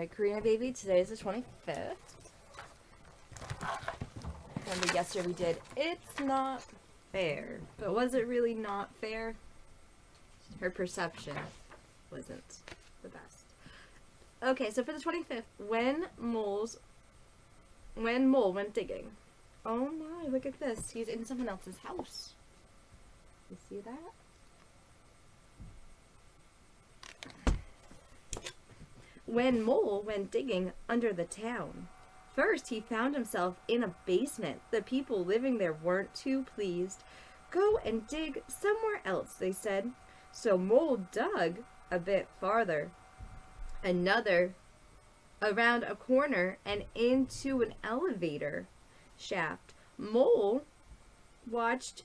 Alright, Karina baby, today is the 25th. Remember yesterday we did It's Not Fair. But was it really not fair? Her perception wasn't the best. Okay, so for the 25th, when Mole went digging. Oh my, look at this. He's in someone else's house. You see that? When Mole went digging under the town, first he found himself in a basement. The people living there weren't too pleased. Go and dig somewhere else, they said. So Mole dug a bit farther, around a corner and into an elevator shaft. Mole watched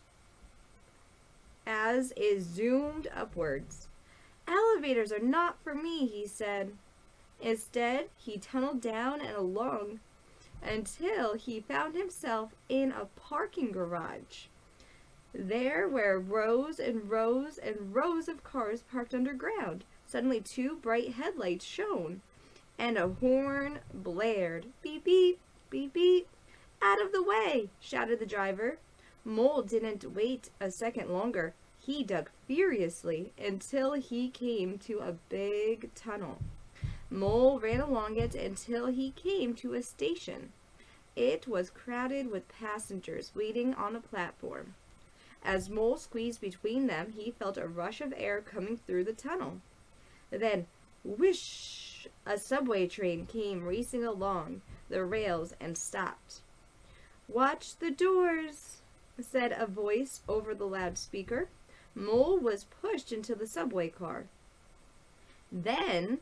as it zoomed upwards. Elevators are not for me, he said. Instead, he tunneled down and along until he found himself in a parking garage. There were rows and rows and rows of cars parked underground. Suddenly, two bright headlights shone, and a horn blared. Beep, beep, beep, beep. Out of the way, shouted the driver. Mole didn't wait a second longer. He dug furiously until he came to a big tunnel. Mole ran along it until he came to a station. It was crowded with passengers waiting on a platform. As Mole squeezed between them, he felt a rush of air coming through the tunnel. Then, whoosh! A subway train came racing along the rails and stopped. Watch the doors, said a voice over the loudspeaker. Mole was pushed into the subway car. Then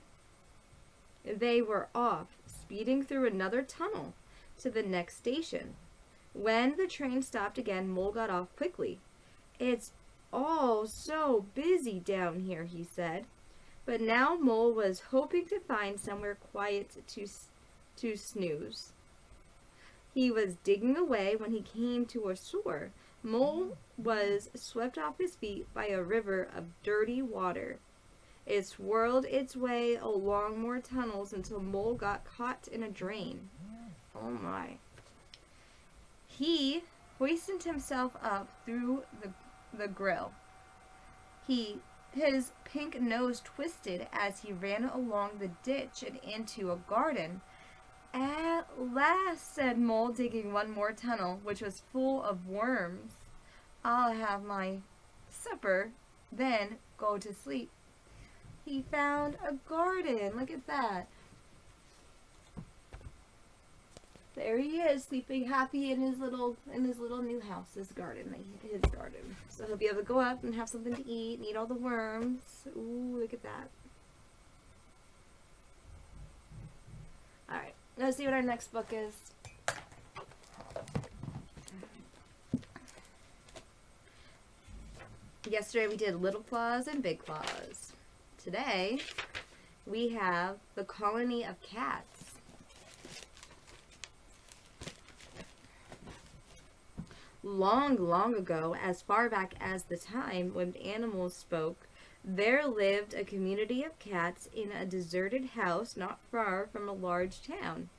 they were off, speeding through another tunnel to the next station. When the train stopped again, Mole got off quickly. It's all so busy down here, he said. But now Mole was hoping to find somewhere quiet to snooze. He was digging away when he came to a shore. Mole was swept off his feet by a river of dirty water. It swirled its way along more tunnels until Mole got caught in a drain. Oh my. He hoisted himself up through the grill. His pink nose twisted as he ran along the ditch and into a garden. At last, said Mole, digging one more tunnel, which was full of worms. I'll have my supper, then go to sleep. He found a garden. Look at that. There he is, sleeping happy in his little new house, his garden. So he'll be able to go up and have something to eat and eat all the worms. Ooh, look at that. All right, let's see what our next book is. Yesterday we did Little Claus and Big Claus. Today we have The Colony of Cats. Long, long ago, as far back as the time when animals spoke, there lived a community of cats in a deserted house not far from a large town.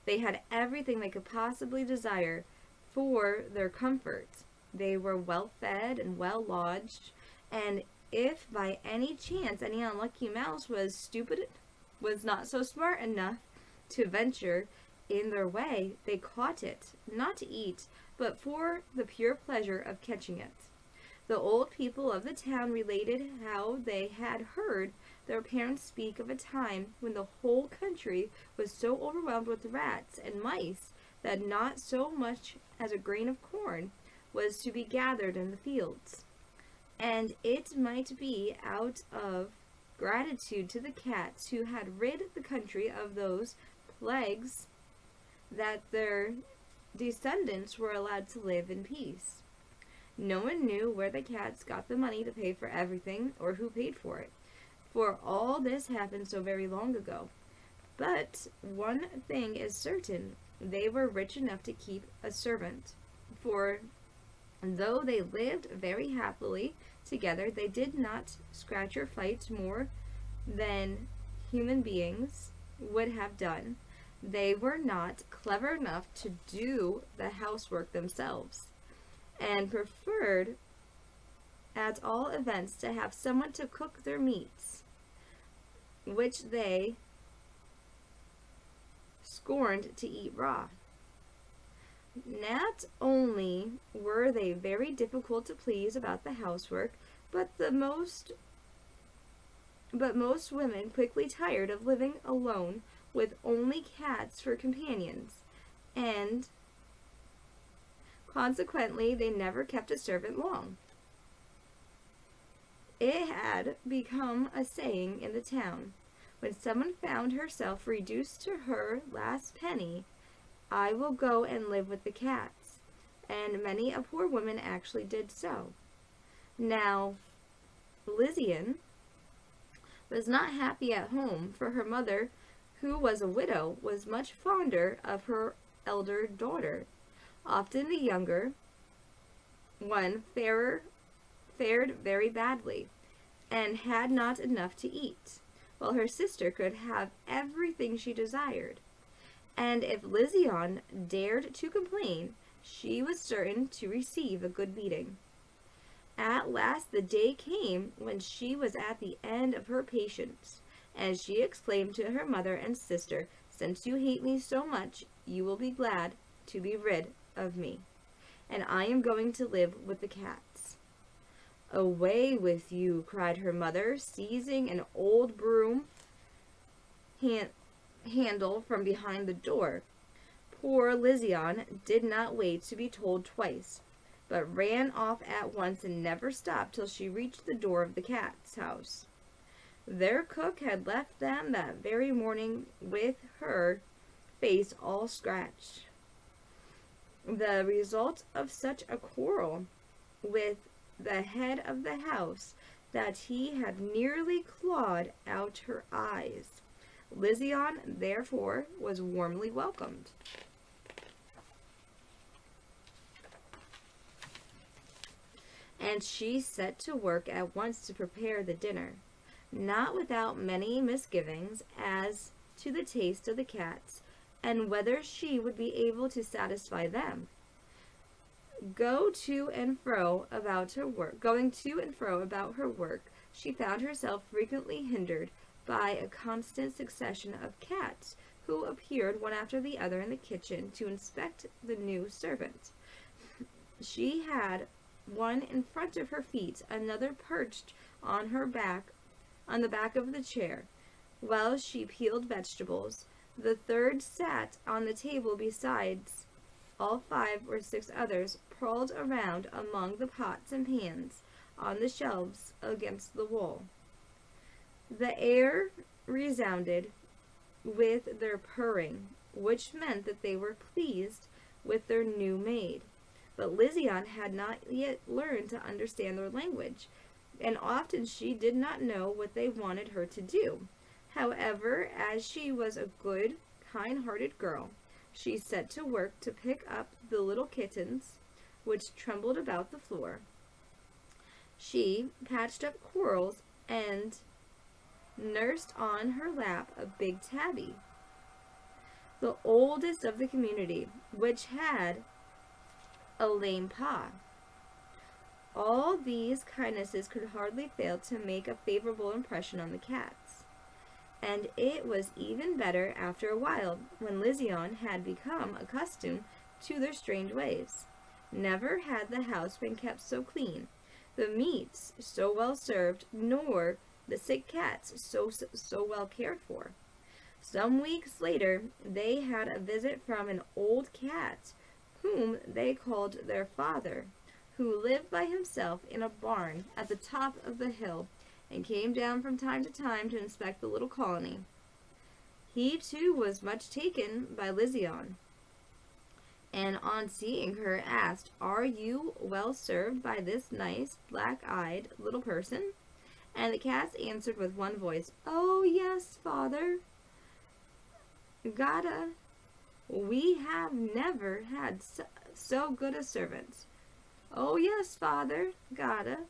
They had everything they could possibly desire for their comfort. They were well fed and well lodged, and if by any chance any unlucky mouse was not so smart enough to venture in their way, they caught it, not to eat, but for the pure pleasure of catching it. The old people of the town related how they had heard their parents speak of a time when the whole country was so overwhelmed with rats and mice that not so much as a grain of corn was to be gathered in the fields. And it might be out of gratitude to the cats who had rid the country of those plagues that their descendants were allowed to live in peace. No one knew where the cats got the money to pay for everything or who paid for it, for all this happened so very long ago. But one thing is certain, they were rich enough to keep a servant, for though they lived very happily together, they did not scratch or fight more than human beings would have done. They were not clever enough to do the housework themselves, and preferred, at all events, to have someone to cook their meats, which they scorned to eat raw. Not only were they very difficult to please about the housework, but most women quickly tired of living alone with only cats for companions, and consequently they never kept a servant long. It had become a saying in the town, when someone found herself reduced to her last penny, "I will go and live with the cats," and many a poor woman actually did so. Now, Lysian was not happy at home, for her mother, who was a widow, was much fonder of her elder daughter. Often the younger one fared very badly, and had not enough to eat, while her sister could have everything she desired. And if Lysian dared to complain, she was certain to receive a good beating. At last the day came when she was at the end of her patience, and she exclaimed to her mother and sister, "Since you hate me so much, you will be glad to be rid of me, and I am going to live with the cats." "Away with you," cried her mother, seizing an old broom handle from behind the door. Poor Lysian did not wait to be told twice, but ran off at once and never stopped till she reached the door of the cat's house. Their cook had left them that very morning with her face all scratched. The result of such a quarrel with the head of the house that he had nearly clawed out her eyes. Lysian, therefore, was warmly welcomed. And she set to work at once to prepare the dinner, not without many misgivings as to the taste of the cats, and whether she would be able to satisfy them. Going to and fro about her work, she found herself frequently hindered by a constant succession of cats, who appeared one after the other in the kitchen to inspect the new servant. She had one in front of her feet, another perched on the back of the chair, while she peeled vegetables. The third sat on the table besides. All 5 or 6 others prowled around among the pots and pans on the shelves against the wall. The air resounded with their purring, which meant that they were pleased with their new maid. But Lysian had not yet learned to understand their language, and often she did not know what they wanted her to do. However, as she was a good, kind-hearted girl, she set to work to pick up the little kittens which trembled about the floor. She patched up quarrels and nursed on her lap a big tabby, the oldest of the community, which had a lame paw. All these kindnesses could hardly fail to make a favorable impression on the cats, and it was even better after a while, when Lysian had become accustomed to their strange ways. Never had the house been kept so clean, the meats so well served, nor the sick cats so well cared for. Some weeks later, they had a visit from an old cat, whom they called their father, who lived by himself in a barn at the top of the hill, and came down from time to time to inspect the little colony. He too was much taken by Lysian, and on seeing her asked, "Are you well served by this nice, black-eyed little person?" And the cats answered with one voice, "Oh yes, father, gotta. We have never had so good a servant." "Oh yes, father, gotta.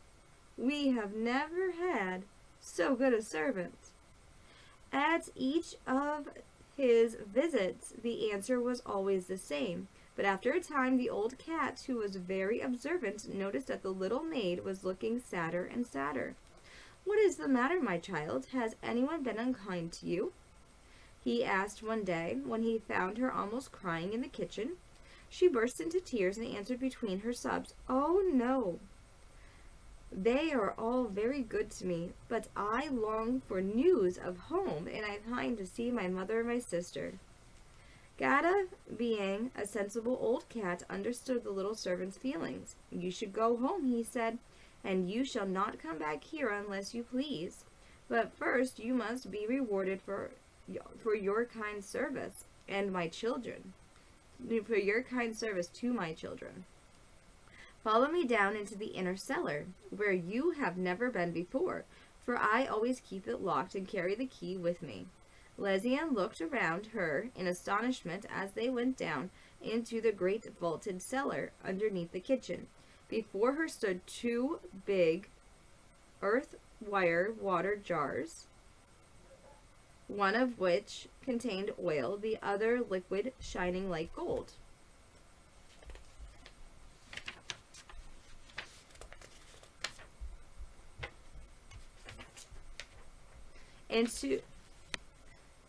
We have never had so good a servant." At each of his visits, the answer was always the same. But after a time, the old cat, who was very observant, noticed that the little maid was looking sadder and sadder. "What is the matter, my child? Has anyone been unkind to you?" he asked one day when he found her almost crying in the kitchen. She burst into tears and answered between her sobs, "Oh, no. They are all very good to me, but I long for news of home, and I pine to see my mother and my sister." Gada, being a sensible old cat, understood the little servant's feelings. "You should go home," he said, "and you shall not come back here unless you please. But first you must be rewarded for your kind service and my children, for your kind service to my children. Follow me down into the inner cellar, where you have never been before, for I always keep it locked and carry the key with me." Lezian looked around her in astonishment as they went down into the great vaulted cellar underneath the kitchen. Before her stood two big earth wire water jars, one of which contained oil, the other liquid shining like gold.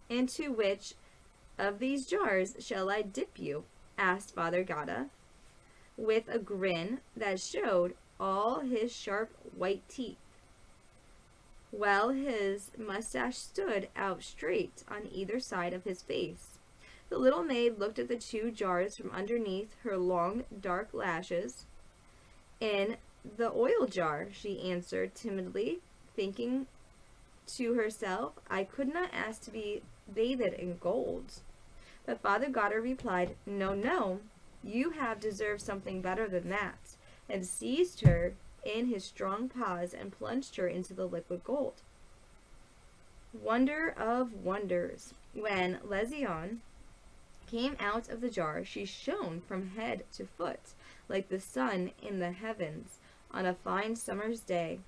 Into which of these jars shall I dip you?" asked Father Gada, with a grin that showed all his sharp white teeth, while his mustache stood out straight on either side of his face. The little maid looked at the two jars from underneath her long dark lashes. "In the oil jar," she answered timidly, thinking to herself, "I could not ask to be bathed in gold." But Father Gada replied, "No, no, you have deserved something better than that," and seized her in his strong paws and plunged her into the liquid gold. Wonder of wonders! When Lezian came out of the jar, she shone from head to foot like the sun in the heavens on a fine summer's day.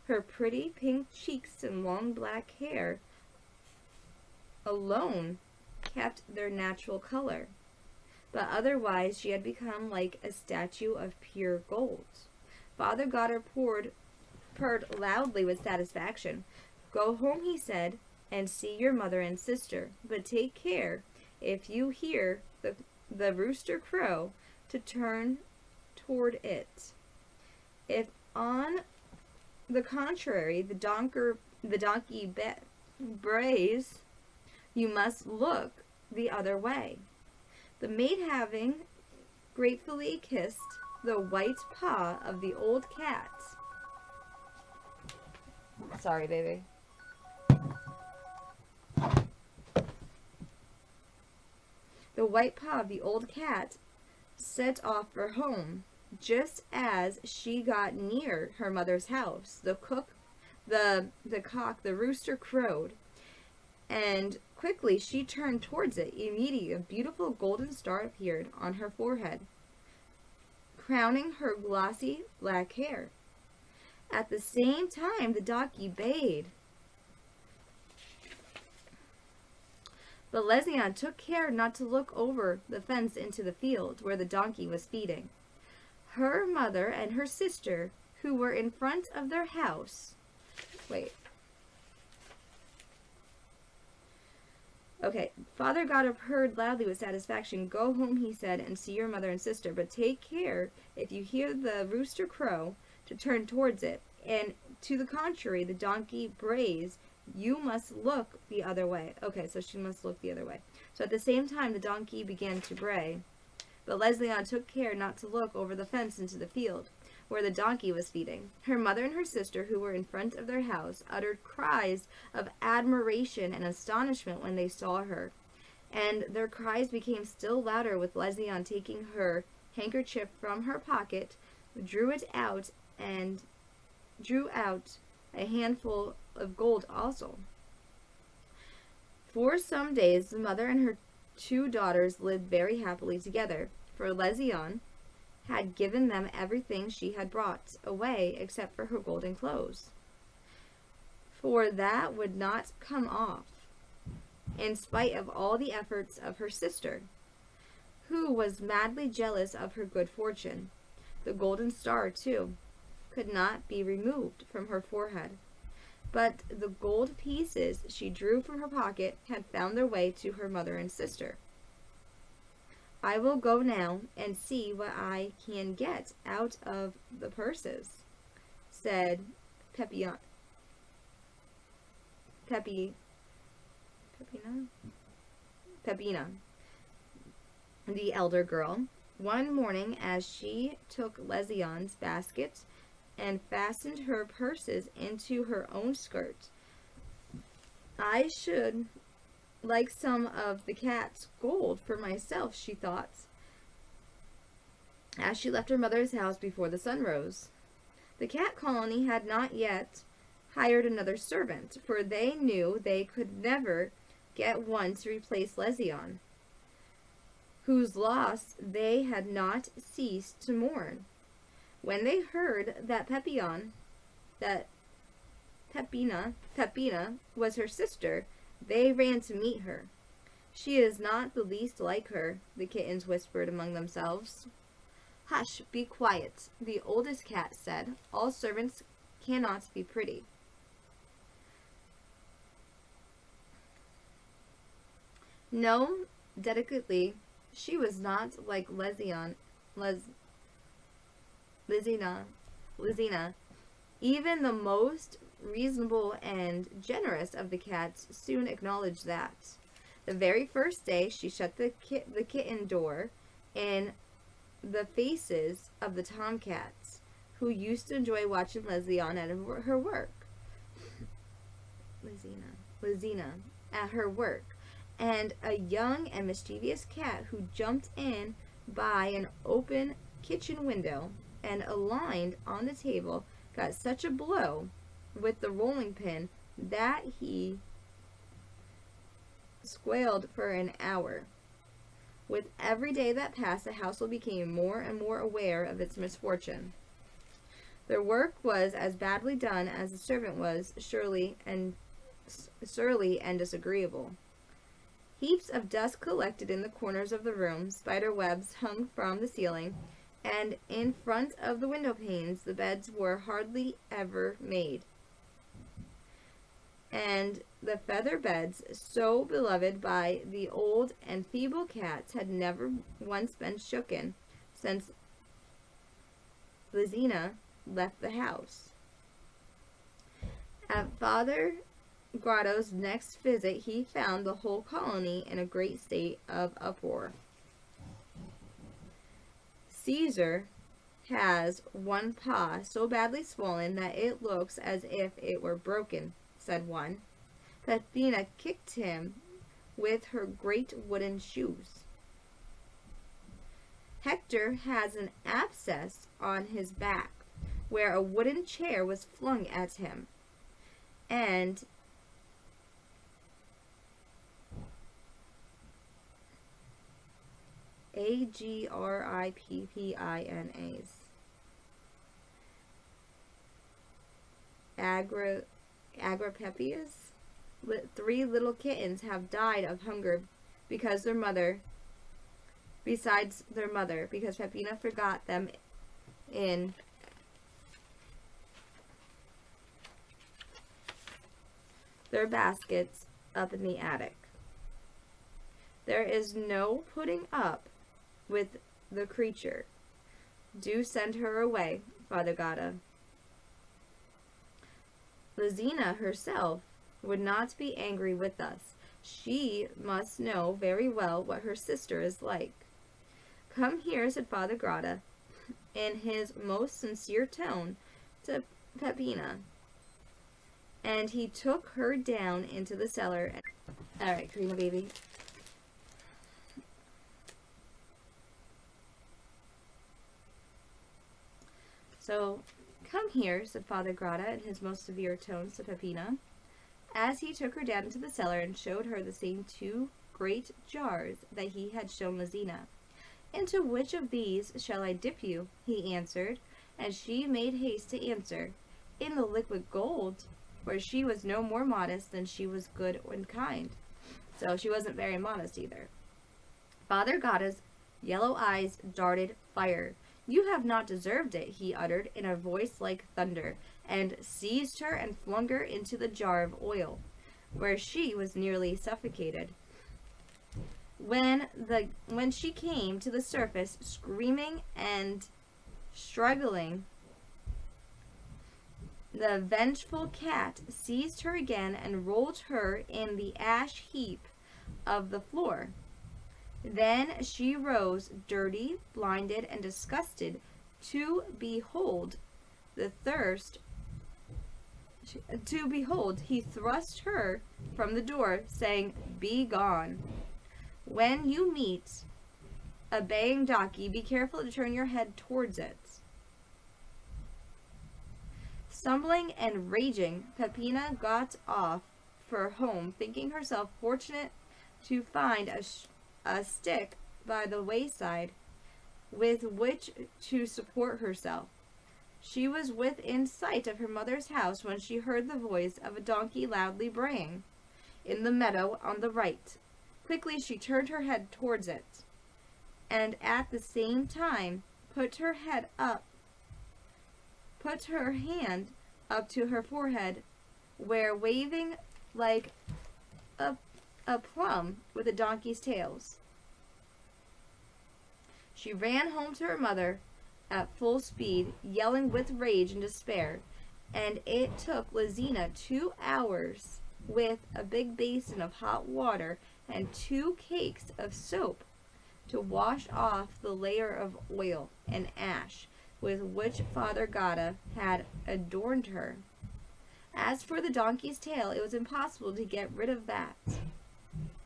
Her pretty pink cheeks and long black hair alone kept their natural color, but otherwise she had become like a statue of pure gold. Father Gada purred loudly with satisfaction. "Go home," he said, "and see your mother and sister, but take care, if you hear the rooster crow, to turn toward it. If on the contrary the donkey brays, you must look the other way." The maid, having gratefully kissed the white paw of the old cat. Sorry, baby. The white paw of the old cat set off for home. Just as she got near her mother's house, the rooster crowed, and quickly she turned towards it. Immediately, a beautiful golden star appeared on her forehead, crowning her glossy black hair. At the same time, the donkey bayed. But Lezian took care not to look over the fence into the field where the donkey was feeding. Her mother and her sister, who were in front of their house... Father Gada purred loudly with satisfaction. "Go home," he said, "and see your mother and sister, but take care, if you hear the rooster crow, to turn towards it, and to the contrary, the donkey brays, you must look the other way." Okay, so she must look the other way. So at the same time, the donkey began to bray, but Lezian took care not to look over the fence into the field where the donkey was feeding. Her mother and her sister, who were in front of their house, uttered cries of admiration and astonishment when they saw her, and their cries became still louder with Lezian taking her handkerchief from her pocket, drew out a handful of gold also. For some days, the mother and her two daughters lived very happily together, for Lezian had given them everything she had brought away except for her golden clothes, for that would not come off in spite of all the efforts of her sister, who was madly jealous of her good fortune. The golden star, too, could not be removed from her forehead, but the gold pieces she drew from her pocket had found their way to her mother and sister. I will go now and see what I can get out of the purses, said Pepina, the elder girl, one morning as she took Lesion's basket and fastened her purses into her own skirt. I should like some of the cat's gold for myself, she thought, as she left her mother's house before the sun rose. The cat colony had not yet hired another servant, for they knew they could never get one to replace Lesion, whose loss they had not ceased to mourn. When they heard that Pepina was her sister, they ran to meet her. She is not the least like her, the kittens whispered among themselves. Hush, be quiet, the oldest cat said. All servants cannot be pretty. No, delicately, she was not like Lizina. Even the most reasonable and generous of the cats soon acknowledged that. The very first day she shut the kitten door in the faces of the tomcats, who used to enjoy watching Lesion at her work. Lizina at her work, and a young and mischievous cat who jumped in by an open kitchen window and aligned on the table got such a blow with the rolling pin that he squealed for an hour. With every day that passed, the household became more and more aware of its misfortune. Their work was as badly done as the servant was surly and disagreeable. Heaps of dust collected in the corners of the room, spider webs hung from the ceiling, and in front of the window panes the beds were hardly ever made. And the feather beds, so beloved by the old and feeble cats, had never once been shooken since Lizina left the house. At Father Grotto's next visit, he found the whole colony in a great state of uproar. Caesar has one paw so badly swollen that it looks as if it were broken, said one. Pepina kicked him with her great wooden shoes. Hector has an abscess on his back, where a wooden chair was flung at him, and Agrippina's Agrippius. 3 little kittens have died of hunger because besides their mother, because Pepina forgot them in their baskets up in the attic. There is no putting up with the creature. Do send her away, Father Gatta. Lizina herself would not be angry with us. She must know very well what her sister is like. Come here, said Father Gatta, in his most sincere tone, to Pepina. And he took her down into the cellar. All right, Karina, baby. So, come here, said Father Gatta in his most severe tones to Pepina, as he took her down into the cellar and showed her the same 2 great jars that he had shown Lizina. Into which of these shall I dip you? He answered, and she made haste to answer, in the liquid gold, for she was no more modest than she was good and kind. So she wasn't very modest either. Father Gada's yellow eyes darted fire. "You have not deserved it," he uttered in a voice like thunder, and seized her and flung her into the jar of oil, where she was nearly suffocated. When she came to the surface, screaming and struggling, the vengeful cat seized her again and rolled her in the ash heap of the floor. Then she rose, dirty, blinded, and disgusted, to behold the thirst. To behold, he thrust her from the door, saying, "Be gone. When you meet a baying donkey, be careful to turn your head towards it." Stumbling and raging, Peppina got off for home, thinking herself fortunate to find a stick by the wayside with which to support herself. She was within sight of her mother's house when she heard the voice of a donkey loudly braying in the meadow on the right. Quickly she turned her head towards it, and at the same time put her hand up to her forehead, where, waving like a plum with a donkey's tails, she ran home to her mother at full speed, yelling with rage and despair. And it took Selina 2 hours, with a big basin of hot water and 2 cakes of soap, to wash off the layer of oil and ash with which Father Gada had adorned her. As for the donkey's tail, it was impossible to get rid of that.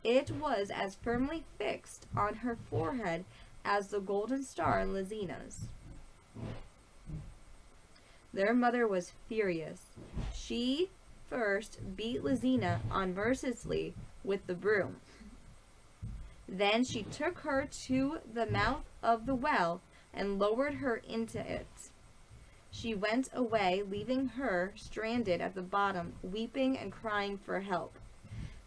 It was as firmly fixed on her forehead as the golden star in Selina's. Their mother was furious. She first beat Selina unmercifully with the broom. Then she took her to the mouth of the well and lowered her into it. She went away, leaving her stranded at the bottom, weeping and crying for help.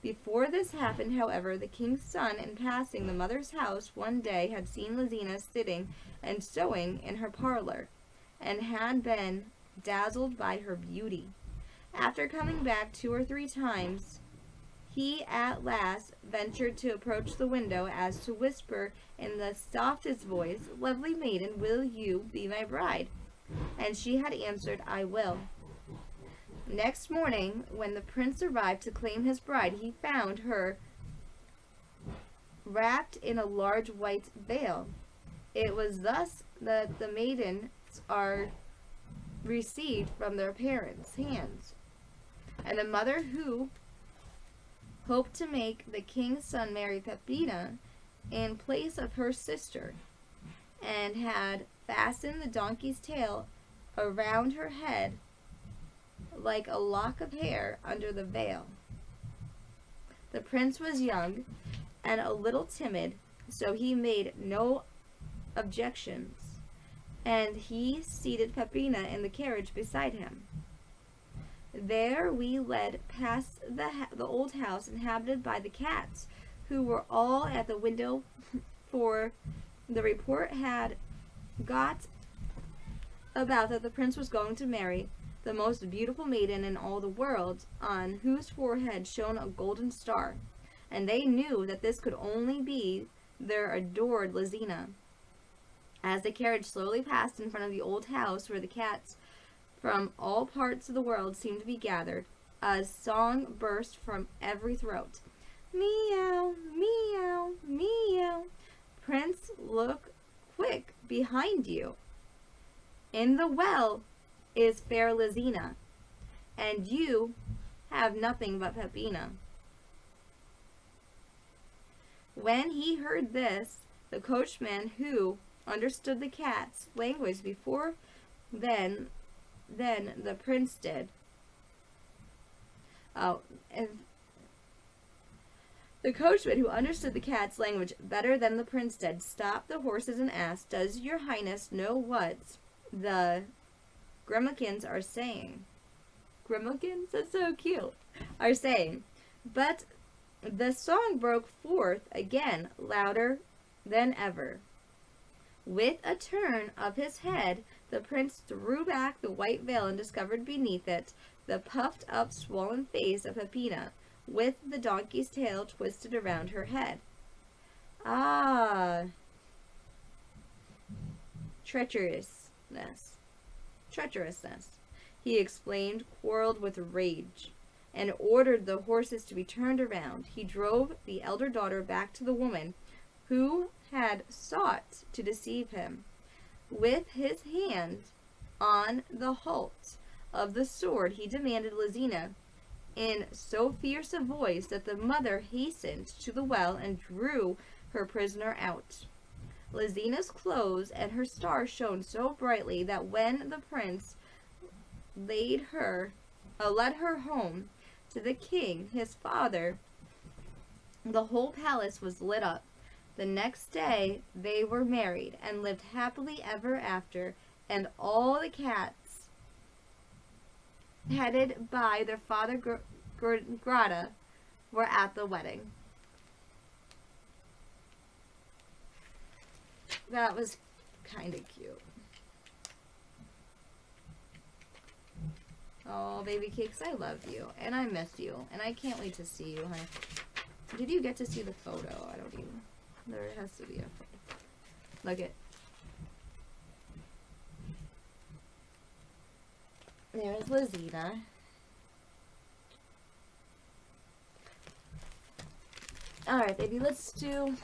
Before this happened, however, the king's son, in passing the mother's house one day, had seen Selina sitting and sewing in her parlor, and had been dazzled by her beauty. After coming back 2 or 3 times, he at last ventured to approach the window, as to whisper in the softest voice, "Lovely maiden, will you be my bride?" And she had answered, "I will." Next morning, when the prince arrived to claim his bride, he found her wrapped in a large white veil. It was thus that the maidens are received from their parents' hands. And the mother, who hoped to make the king's son marry Peppina in place of her sister, and had fastened the donkey's tail around her head like a lock of hair under the veil. The prince was young and a little timid, so he made no objections, and he seated Peppina in the carriage beside him. There we led past the old house inhabited by the cats, who were all at the window, for the report had got about that the prince was going to marry the most beautiful maiden in all the world, on whose forehead shone a golden star, and they knew that this could only be their adored Selina. As the carriage slowly passed in front of the old house, where the cats from all parts of the world seemed to be gathered, a song burst from every throat. "Meow, meow, meow. Prince, look quick behind you. In the well is fair Selina, and you have nothing but Peppina." When he heard this, the coachman, who understood the cat's language before than the prince did, the coachman, who understood the cat's language better than the prince did, stopped the horses and asked, "Does your highness know what the grimalkins are saying?" Grimalkins? That's so cute. Are saying. But The song broke forth again, louder than ever. With a turn of his head, the prince threw back the white veil and discovered beneath it the puffed up, swollen face of Peppina, with the donkey's tail twisted around her head. Ah, treacherousness. Treacherousness, he exclaimed, quarreled with rage, and ordered the horses to be turned around. He drove the elder daughter back to the woman who had sought to deceive him. With his hand on the hilt of the sword, he demanded Selina in so fierce a voice that the mother hastened to the well and drew her prisoner out. Selina's clothes and her star shone so brightly that when the prince led her home to the king, his father, the whole palace was lit up. The next day they were married and lived happily ever after, and all the cats, headed by their father Grata, were at the wedding. That was kind of cute. Oh, baby cakes, I love you, and I miss you, and I can't wait to see you, honey. Did you get to see the photo? I don't even. There has to be a photo. Look it. There's Selina. Alright, baby, let's do.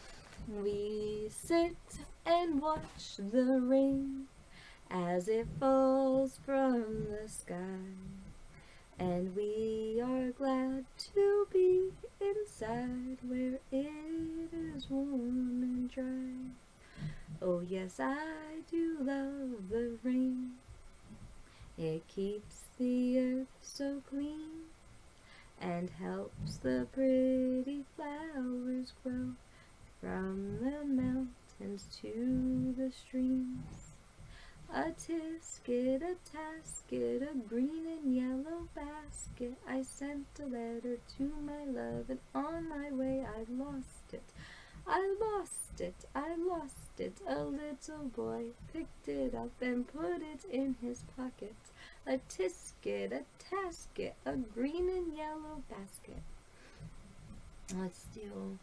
We sit and watch the rain as it falls from the sky, and we are glad to be inside where it is warm and dry. Oh yes, I do love the rain. It keeps the earth so clean and helps the pretty flowers grow from the mountains to the streams. A tisket, a tasket, a green and yellow basket. I sent a letter to my love, and on my way I lost it. I lost it, I lost it. A little boy picked it up and put it in his pocket. A tisket, a tasket, a green and yellow basket. Let's do.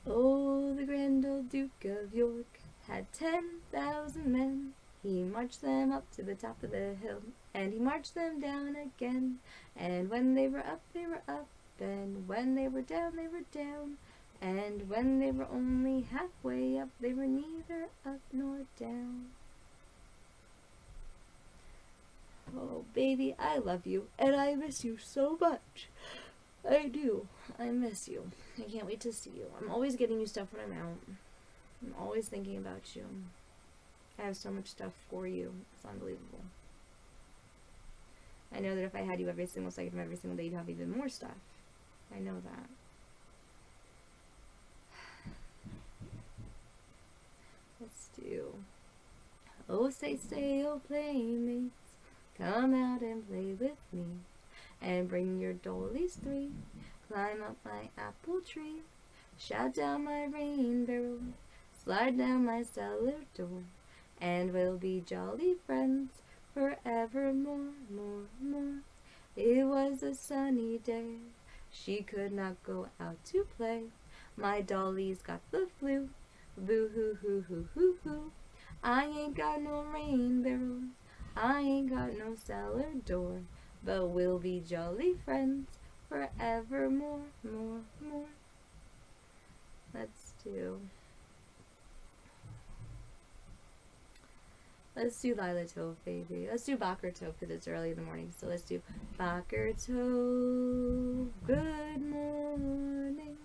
Oh, the grand old Duke of York had 10,000 men. He marched them up to the top of the hill, and he marched them down again. And when they were up, they were up, and when they were down, they were down. And when they were only halfway up, they were neither up nor down. Oh, baby, I love you, and I miss you so much. I do. I miss you. I can't wait to see you. I'm always getting you stuff when I'm out. I'm always thinking about you. I have so much stuff for you. It's unbelievable. I know that if I had you every single second of every single day, you'd have even more stuff. I know that. Let's do. Oh, say, oh, playmates, come out and play with me, and bring your dollies 3. Climb up my apple tree, shout down my rain barrel, slide down my cellar door, and we'll be jolly friends forevermore, more, more. It was a sunny day, she could not go out to play. My dolly's got the flu, boo hoo hoo hoo hoo hoo. I ain't got no rain barrels, I ain't got no cellar door, but we'll be jolly friends forevermore, more, more. Let's do Lila Tove, baby. Let's do Boker Tove because it's early in the morning. So let's do Boker Tove, good morning.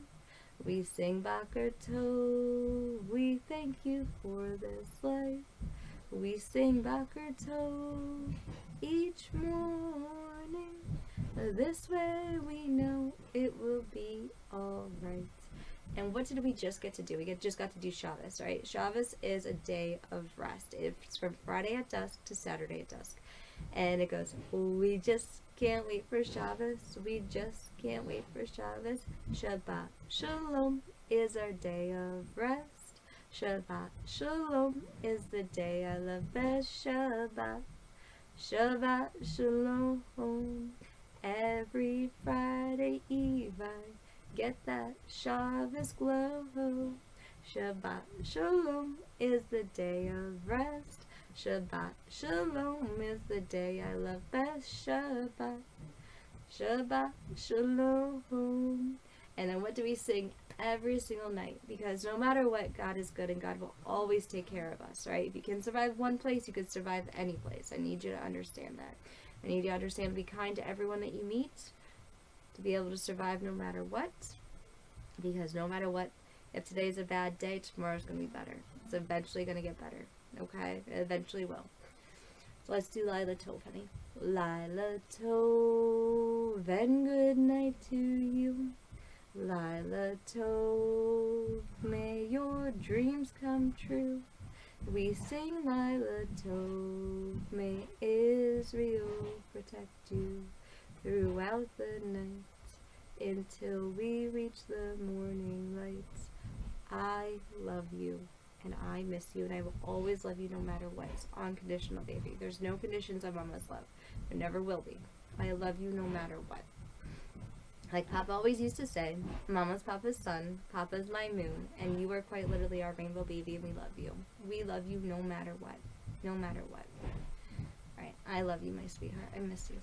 We sing Boker Tove, we thank you for this life. We sing Boker Tove each morning. This way we know it will be alright. And what did we just get to do? We just got to do Shabbos, right? Shabbos is a day of rest. It's from Friday at dusk to Saturday at dusk. And it goes, we just can't wait for Shabbos. We just can't wait for Shabbos. Shabbat Shalom is our day of rest. Shabbat Shalom is the day I love best. Shabbat, Shabbat Shalom. Every Friday Eve I get that Shabbos glow. Shabbat Shalom is the day of rest. Shabbat Shalom is the day I love best. Shabbat, Shabbat Shalom. And then what do we sing every single night? Because no matter what, God is good and God will always take care of us, right? If you can survive one place, you can survive any place. I need you to understand that. I need you to understand to be kind to everyone that you meet, to be able to survive no matter what. Because no matter what, if today's a bad day, tomorrow's going to be better. It's eventually going to get better. Okay? It eventually will. So let's do Lila Tov, honey. Lila Tov, and good night to you. Lila Tov, may your dreams come true. We sing Lila Tov, may Israel protect you throughout the night until we reach the morning light. I love you and I miss you and I will always love you no matter what. It's unconditional, baby. There's no conditions on Mama's love. There never will be. I love you no matter what. Like Papa always used to say, Mama's Papa's sun, Papa's my moon, and you are quite literally our rainbow baby and we love you. We love you no matter what. No matter what. Alright, I love you, my sweetheart. I miss you.